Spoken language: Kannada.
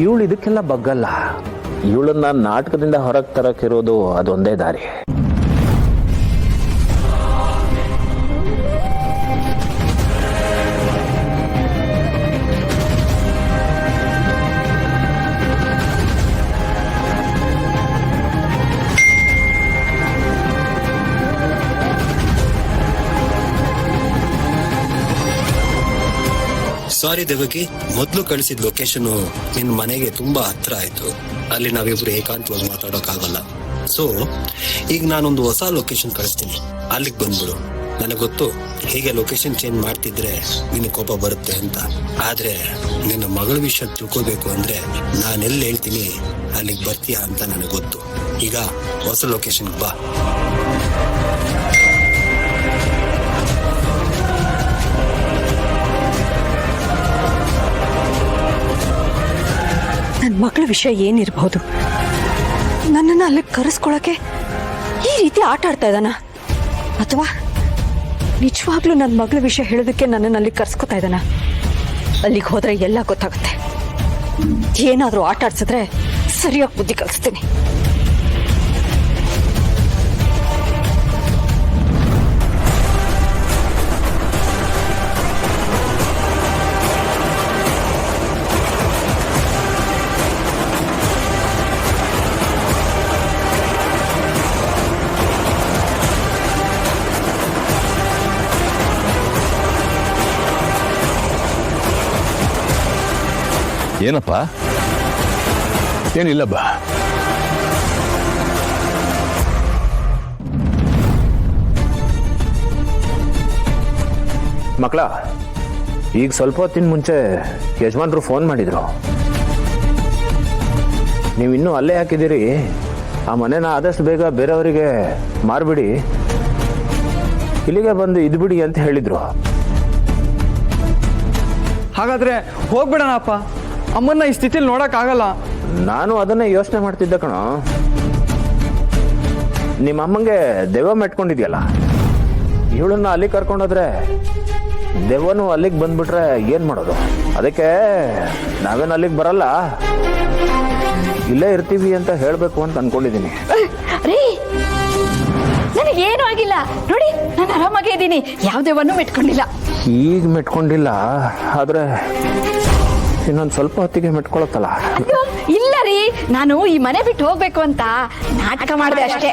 ಇವಳು ಇದಕ್ಕೆಲ್ಲ ಬಗ್ಗಲ್ಲ. ಇವಳನ್ನ ನಾಟಕದಿಂದ ಹೊರಗೆ ತರಕ್ಕಿರೋದು ಅದೊಂದೇ ದಾರಿ. ಸಾರಿ ದೇವಕಿ, ಮೊದ್ಲು ಕಳಿಸಿದ ಲೊಕೇಶನ್ ನಿನ್ ಮನೆಗೆ ತುಂಬಾ ಹತ್ರ ಆಯ್ತು. ಅಲ್ಲಿ ನಾವಿಬ್ರು ಏಕಾಂತವಾಗಿ ಮಾತಾಡೋಕ್ಕಾಗಲ್ಲ. ಸೊ ಈಗ ನಾನೊಂದು ಹೊಸ ಲೊಕೇಶನ್ ಕಳಿಸ್ತೀನಿ, ಅಲ್ಲಿಗೆ ಬಂದ್ಬಿಡು. ನನಗೆ ಗೊತ್ತು ಹೀಗೆ ಲೊಕೇಶನ್ ಚೇಂಜ್ ಮಾಡ್ತಿದ್ರೆ ನಿನ್ನ ಕೋಪ ಬರುತ್ತೆ ಅಂತ. ಆದ್ರೆ ನಿನ್ನ ಮಗಳ ವಿಷಯ ತಿಳ್ಕೋಬೇಕು ಅಂದ್ರೆ ನಾನೆಲ್ಲಿ ಹೇಳ್ತೀನಿ ಅಲ್ಲಿಗೆ ಬರ್ತೀಯಾ ಅಂತ ನನಗೆ ಗೊತ್ತು. ಈಗ ಹೊಸ ಲೊಕೇಶನ್ಗೆ ಬಾ. ನನ್ನ ಮಗಳ ವಿಷಯ ಏನಿರಬಹುದು, ನನ್ನನ್ನು ಅಲ್ಲಿಗೆ ಕರೆಸ್ಕೊಳಕ್ಕೆ ಈ ರೀತಿ ಆಟ ಆಡ್ತಾ ಇದ್ದಾನ, ಅಥವಾ ನಿಜವಾಗ್ಲೂ ನನ್ನ ಮಗಳ ವಿಷಯ ಹೇಳೋದಕ್ಕೆ ನನ್ನನ್ನು ಅಲ್ಲಿಗೆ ಕರ್ಸ್ಕೊತಾ ಇದ್ದಾನ? ಅಲ್ಲಿಗೆ ಹೋದ್ರೆ ಎಲ್ಲ ಗೊತ್ತಾಗುತ್ತೆ. ಏನಾದ್ರೂ ಆಟ ಆಡ್ಸಿದ್ರೆ ಸರಿಯಾಗಿ ಬುದ್ಧಿ ಕಲಿಸ್ತೀನಿ. ಏನಪ್ಪ? ಏನಿಲ್ಲ ಬಾ. ಮಕ್ಕಳ, ಈಗ ಸ್ವಲ್ಪ ಹೊತ್ತಿನ ಮುಂಚೆ ಯಜಮಾನ್ರು ಫೋನ್ ಮಾಡಿದ್ರು. ನೀವಿನ್ನೂ ಅಲ್ಲೇ ಹಾಕಿದ್ದೀರಿ, ಆ ಮನೆನ ಆದಷ್ಟು ಬೇಗ ಬೇರೆಯವರಿಗೆ ಮಾರ್ಬಿಡಿ, ಇಲ್ಲಿಗೆ ಬಂದು ಇದ್ಬಿಡಿ ಅಂತ ಹೇಳಿದ್ರು. ಹಾಗಾದ್ರೆ ಹೋಗ್ಬಿಡೋಣಪ್ಪ, ಅಮ್ಮನ್ನ ಈ ಸ್ಥಿತಿಲಿ ನೋಡಕ್ಕಾಗಲ್ಲ. ನಾನು ಅದನ್ನೇ ಯೋಚನೆ ಮಾಡ್ತಿದ್ದೆ ಕಣೋ. ನಿಮ್ಮ ಅಮ್ಮಂಗೆ ದೆವ್ವ ಮೆಟ್ಕೊಂಡಿದ್ಯಲ್ಲ, ಇವಳನ್ನ ಅಲ್ಲಿಗೆ ಕರ್ಕೊಂಡೋದ್ರೆ ದೆವ್ವನು ಅಲ್ಲಿಗೆ ಬಂದ್ಬಿಟ್ರೆ ಏನ್ ಮಾಡೋದು? ಅದಕ್ಕೆ ನಾವೇನು ಅಲ್ಲಿಗೆ ಬರಲ್ಲ, ಇಲ್ಲೇ ಇರ್ತೀವಿ ಅಂತ ಹೇಳ್ಬೇಕು ಅಂತ ಅನ್ಕೊಂಡಿದ್ದೀನಿ. ನನಗೇನು ಆಗಿಲ್ಲ ನೋಡಿ, ನಾನು ಆರಾಮಾಗೇ ಇದ್ದೀನಿ, ಯಾವ್ದೇವನ್ನು ಮೆಟ್ಕೊಂಡಿಲ್ಲ. ಈಗ ಮೆಟ್ಕೊಂಡಿಲ್ಲ, ಆದ್ರೆ ಇನ್ನೊಂದು ಸ್ವಲ್ಪ ಹೊತ್ತಿಗೆ ಮೆಟ್ಕೊಳತ್ತಲ್ಲ. ಇಲ್ಲ ರೀ, ನಾನು ಈ ಮನೆ ಬಿಟ್ಟು ಹೋಗ್ಬೇಕು ಅಂತ ನಾಟಕ ಮಾಡಿದೆ ಅಷ್ಟೇ.